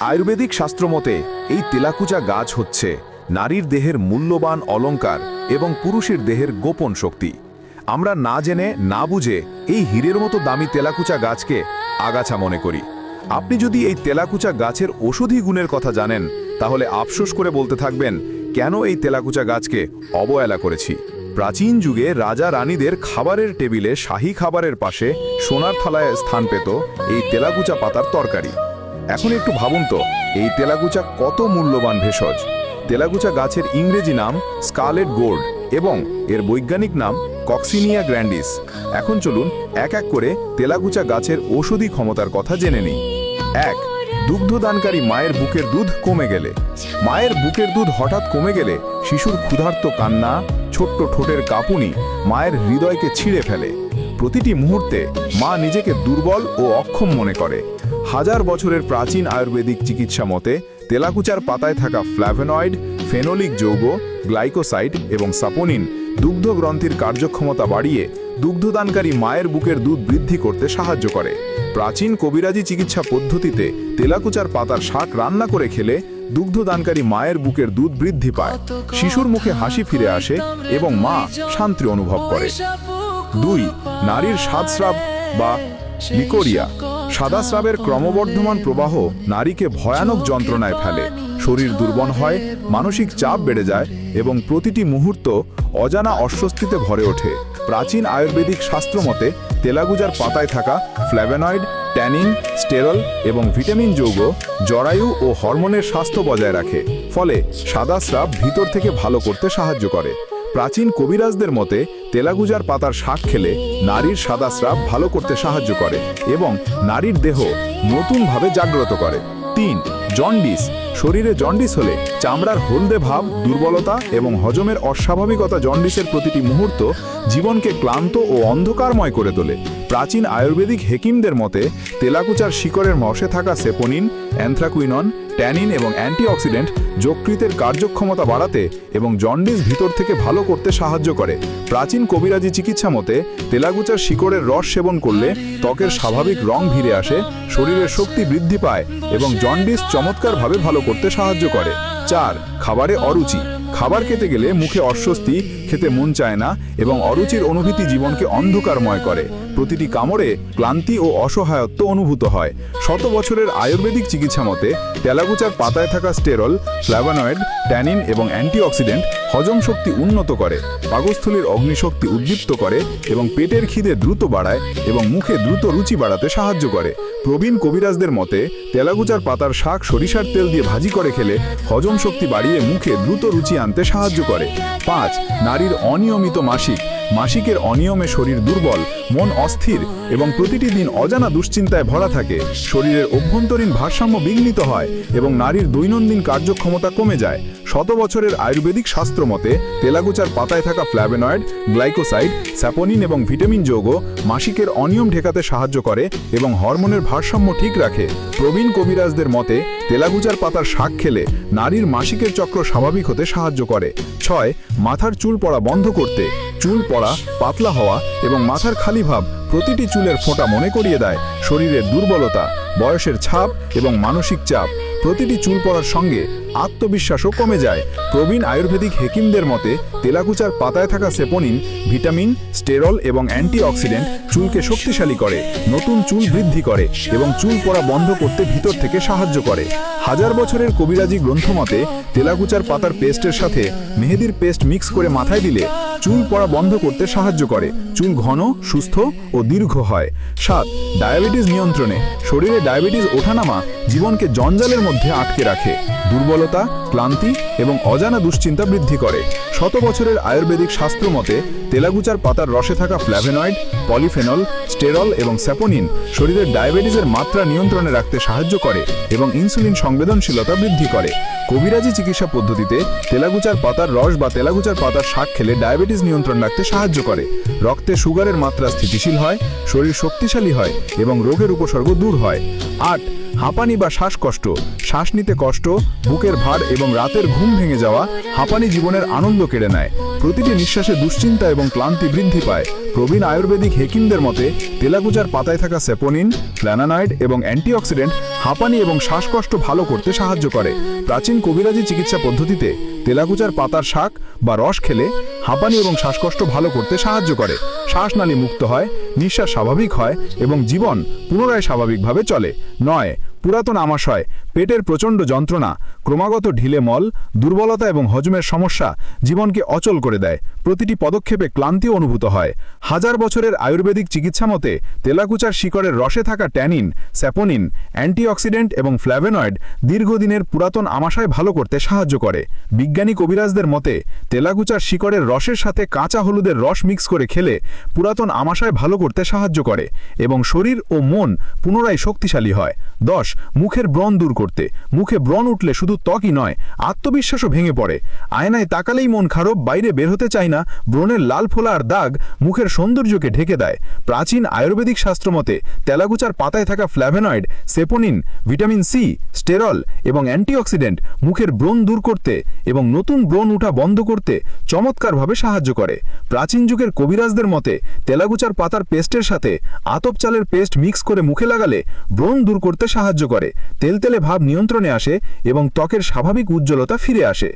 আয়ুর্বেদিক শাস্ত্রমতে এই তেলাকুচা গাছ হচ্ছে নারীর দেহের মূল্যবান অলংকার এবং পুরুষের দেহের গোপন শক্তি। আমরা না জেনে না বুঝে এই হীরের মতো দামি তেলাকুচা গাছকে আগাছা মনে করি। আপনি যদি এই তেলাকুচা গাছের ঔষধি গুণের কথা জানেন, তাহলে আফসোস করে বলতে থাকবেন, কেন এই তেলাকুচা গাছকে অবহেলা করেছি। প্রাচীন যুগে রাজা রানীদের খাবারের টেবিলে শাহী খাবারের পাশে সোনার থালায় স্থান পেত এই তেলাকুচা পাতার তরকারি। এখন একটু ভাবুন তো, এই তেলাকুচা কত মূল্যবান ভেষজ। তেলাকুচা গাছের ইংরেজি নাম স্কারলেট গোর্ড এবং এর বৈজ্ঞানিক নাম কক্সিনিয়া গ্র্যান্ডিস। এখন চলুন এক এক করে তেলাকুচা গাছের ঔষধি ক্ষমতার কথা জেনে নিই। 1. দুগ্ধদানকারী মায়ের বুকের দুধ কমে গেলে। মায়ের বুকের দুধ হঠাৎ কমে গেলে শিশুর ক্ষুধার্ত কান্না, ছোট্ট ঠোঁটের কাঁপুনি মায়ের হৃদয়কে ছিঁড়ে ফেলে। প্রতিটি মুহূর্তে মা নিজেকে দুর্বল ও অক্ষম মনে করে। হাজার বছরের প্রাচীন আয়ুর্বেদিক চিকিৎসা মতে তেলাকুচার পাতায় থাকা ফ্ল্যাভোনয়েড, ফেনোলিক যৌগ, গ্লাইকোসাইড এবং সাপোনিন দুগ্ধগ্রন্থির কার্যক্ষমতা বাড়িয়ে দুগ্ধদানকারী মায়ের বুকের দুধ বৃদ্ধি করতে সাহায্য করে। প্রাচীন কবিরাজি চিকিৎসা পদ্ধতিতে তেলাকুচার পাতার শাক রান্না করে খেলে দুগ্ধদানকারী মায়ের বুকের দুধ বৃদ্ধি পায়, শিশুর মুখে হাসি ফিরে আসে এবং মা শান্তি অনুভব করে। 2. নারীর সাদস্রাব বা লিকোরিয়া। সাদাস্রাবের ক্রমবর্ধমান প্রবাহ নারীকে ভয়ানক যন্ত্রণায় ফেলে। শরীর দুর্বল হয়, মানসিক চাপ বেড়ে যায় এবং প্রতিটি মুহূর্ত অজানা অস্বস্তিতে ভরে ওঠে। প্রাচীন আয়ুর্বেদিক শাস্ত্রমতে তেলাকুচার পাতায় থাকা ফ্ল্যাভোনয়েড, ট্যানিন, স্টেরল এবং ভিটামিন যৌগ জরায়ু ও হরমোনের স্বাস্থ্য বজায় রাখে, ফলে সাদাস্রাব ভিতর থেকে ভালো করতে সাহায্য করে। প্রাচীন কবিরাজদের মতে তেলাকুচার পাতার শাক খেলে নারীর সাদাস্রাব ভালো করতে সাহায্য করে এবং নারীর দেহ নতুনভাবে জাগ্রত করে। 3. জন্ডিস। শরীরে জন্ডিস হলে চামড়ার হলদে ভাব, দুর্বলতা এবং হজমের অস্বাভাবিকতা জন্ডিসের প্রতিটি মুহূর্ত জীবনকে ক্লান্ত ও অন্ধকারময় করে তোলে। প্রাচীন আয়ুর্বেদিক হেকিমদের মতে তেলাকুচার শিকড়ের রসে থাকা সেপোনিন, অ্যান্থ্রাকুইনন, ট্যানিন এবং অ্যান্টিঅক্সিডেন্ট যকৃতের কার্যক্ষমতা বাড়াতে এবং জন্ডিস ভিতর থেকে ভালো করতে সাহায্য করে। প্রাচীন কবিরাজি চিকিৎসা মতে তেলাকুচার শিকড়ের রস সেবন করলে ত্বকের স্বাভাবিক রং ফিরে আসে, শরীরের শক্তি বৃদ্ধি পায় এবং জন্ডিস চমৎকারভাবে ভালো করতে সাহায্য করে। 4. খাবারে অরুচি। খাবার খেতে গেলে মুখে অস্বস্তি, খেতে মন চায় না এবং অরুচির অনুভূতি জীবনকে অন্ধকারময় করে। প্রতিটি কামড়ে ক্লান্তি ও অসহায়ত্ব অনুভূত হয়। শত বছরের আয়ুর্বেদিক চিকিৎসা মতে তেলাকুচার পাতায় থাকা স্টেরল, ফ্ল্যাভোনয়েড, ট্যানিন এবং অ্যান্টিঅক্সিডেন্ট হজম শক্তি উন্নত করে, পাকস্থলীর অগ্নিশক্তি উদ্দীপ্ত করে এবং পেটের খিদে দ্রুত বাড়ায় এবং মুখে দ্রুত রুচি বাড়াতে সাহায্য করে। প্রবীণ কবিরাজদের মতে তেলাকুচার পাতার শাক সরিষার তেল দিয়ে ভাজি করে খেলে হজম শক্তি বাড়িয়ে মুখে দ্রুত রুচি আনতে সাহায্য করে। 5. নারীর অনিয়মিত মাসিক। মাসিকের অনিয়মে শরীর দুর্বল, মন অস্থির এবং প্রতিটি দিন অজানা দুশ্চিন্তায় ভরা থাকে। শরীরের অভ্যন্তরীণ ভারসাম্য বিঘ্নিত হয় এবং নারীর দৈনন্দিন কার্যক্ষমতা কমে যায়। শত বছরের আয়ুর্বেদিক শাস্ত্র মতে তেলাকুচার পাতায় থাকা ফ্ল্যাভোনয়েড, গ্লাইকোসাইড, স্যাপোনিন এবং ভিটামিন যৌগ মাসিকের অনিয়ম ঠেকাতে সাহায্য করে এবং হরমোনের ভারসাম্য ঠিক রাখে। প্রবীণ কবিরাজদের মতে তেলাকুচার পাতার শাক খেলে নারীর মাসিকের চক্র স্বাভাবিক হতে সাহায্য করে। 6. মাথার চুল পড়া বন্ধ করতে। চুল পড়া, পাতলা হওয়া এবং মাথার খালি ভাব প্রতিটি চুলের ফোঁটা মনে করিয়ে দেয় শরীরের দুর্বলতা, বয়সের ছাপ এবং মানসিক চাপ। প্রতিটি চুল পড়ার সঙ্গে আত্মবিশ্বাসও কমে যায়। প্রবীণ আয়ুর্বেদিক হেকিমদের মতে তেলাকুচার পাতায় থাকা সেপোনিন, ভিটামিন, স্টেরল এবং অ্যান্টিঅক্সিডেন্ট চুলকে শক্তিশালী করে, নতুন চুল বৃদ্ধি করে এবং চুল পড়া বন্ধ করতে ভিতর থেকে সাহায্য করে। হাজার বছরের কবিরাজি গ্রন্থ মতে তেলাকুচার পাতার পেস্টের সাথে মেহেদির পেস্ট মিক্স করে মাথায় দিলে চুল পড়া বন্ধ করতে সাহায্য করে, চুল ঘন, সুস্থ ও দীর্ঘ হয়। 7. ডায়াবেটিস নিয়ন্ত্রণে। শরীরে ডায়াবেটিস ওঠানামা জীবনকে জঞ্জালের মধ্যে আটকে রাখে, দুর্বলতা, ক্লান্তি এবং অজানা দুশ্চিন্তা বৃদ্ধি করে। শত বছরের আয়ুর্বেদিক শাস্ত্র মতে তেলাকুচার পাতার রসে থাকা ফ্ল্যাভোনয়েড, পলিফেনল, স্টেরল এবং স্যাপোনিন শরীরের ডায়াবেটিসের মাত্রা নিয়ন্ত্রণে রাখতে সাহায্য করে এবং ইনসুলিন সংবেদনশীলতা বৃদ্ধি করে। কবিরাজি চিকিৎসা পদ্ধতিতে তেলাকুচার পাতার রস বা তেলাকুচার পাতার শাক খেলে ডায়াবেটিস নিয়ন্ত্রণ রাখতে সাহায্য করে। রক্তে সুগারের মাত্রা স্থিতিশীল হয়, শরীর শক্তিশালী হয় এবং রোগের উপসর্গ দূর হয়। 8. হাঁপানি বা শ্বাসকষ্ট। শ্বাস নিতে কষ্ট, বুকের ভার এবং রাতের ঘুম ভেঙে যাওয়া হাঁপানি জীবনের আনন্দ কেড়ে নেয়। প্রতিটি নিঃশ্বাসে দুশ্চিন্তা এবং ক্লান্তি বৃদ্ধি পায়। প্রবীণ আয়ুর্বেদিক হেকিমদের মতে তেলাকুচার পাতায় থাকা সেপোনিন, ফ্ল্যাভোনয়েড এবং অ্যান্টিঅক্সিডেন্ট হাঁপানি এবং শ্বাসকষ্ট ভালো করতে সাহায্য করে। প্রাচীন কবিরাজি চিকিৎসা পদ্ধতিতে তেলাকুচার পাতার শাক বা রস খেলে হাঁপানি এবং শ্বাসকষ্ট ভালো করতে সাহায্য করে। শ্বাসনালী মুক্ত হয়, নিঃশ্বাস স্বাভাবিক হয় এবং জীবন পুনরায় স্বাভাবিকভাবে চলে। 9 পুরাতন আমাশয়, পেটের প্রচণ্ড যন্ত্রণা, ক্রমাগত ঢিলে মল, দুর্বলতা এবং হজমের সমস্যা জীবনকে অচল করে দেয়। প্রতিটি পদক্ষেপে ক্লান্তি অনুভূত হয়। হাজার বছরের আয়ুর্বেদিক চিকিৎসা মতে তেলাকুচার শিকড়ের রসে থাকা ট্যানিন, স্যাপোনিন, অ্যান্টিঅক্সিডেন্ট এবং ফ্ল্যাভোনয়েড দীর্ঘদিনের পুরাতন আমাশয় ভালো করতে সাহায্য করে। বিজ্ঞানী কবিরাজদের মতে তেলাকুচার শিকড়ের রসের সাথে কাঁচা হলুদের রস মিক্স করে খেলে পুরাতন আমাশয় ভালো করতে সাহায্য করে এবং শরীর ও মন পুনরায় শক্তিশালী হয়। 10 মুখের ব্রণ দূর করতে। মুখে ব্রণ উঠলে শুধু ত্বকই নয়, আত্মবিশ্বাসও ভেঙে পড়ে। আয়নায় তাকালেই মন খারাপ, বাইরে বের হতে চায় না, ব্রণের লাল ফোলা আর দাগ মুখের সৌন্দর্যকে ঢেকে দেয়। প্রাচীন আয়ুর্বেদিক শাস্ত্র মতে তেলাকুচার পাতায় থাকা ফ্ল্যাভোনয়েড, সেপোনিন, ভিটামিন সি, স্টেরল এবং অ্যান্টিঅক্সিডেন্ট মুখের ব্রণ দূর করতে এবং নতুন ব্রণ উঠা বন্ধ করতে চমৎকারভাবে সাহায্য করে। প্রাচীন যুগের কবিরাজদের মতে তেলাকুচার পাতার পেস্টের সাথে আতপ চালের পেস্ট মিক্স করে মুখে লাগালে ব্রণ দূর করতে সাহায্য করে, তেলতেলে ভাব নিয়ন্ত্রণে আসে এবং ত্বকের স্বাভাবিক উজ্জ্বলতা ফিরে আসে।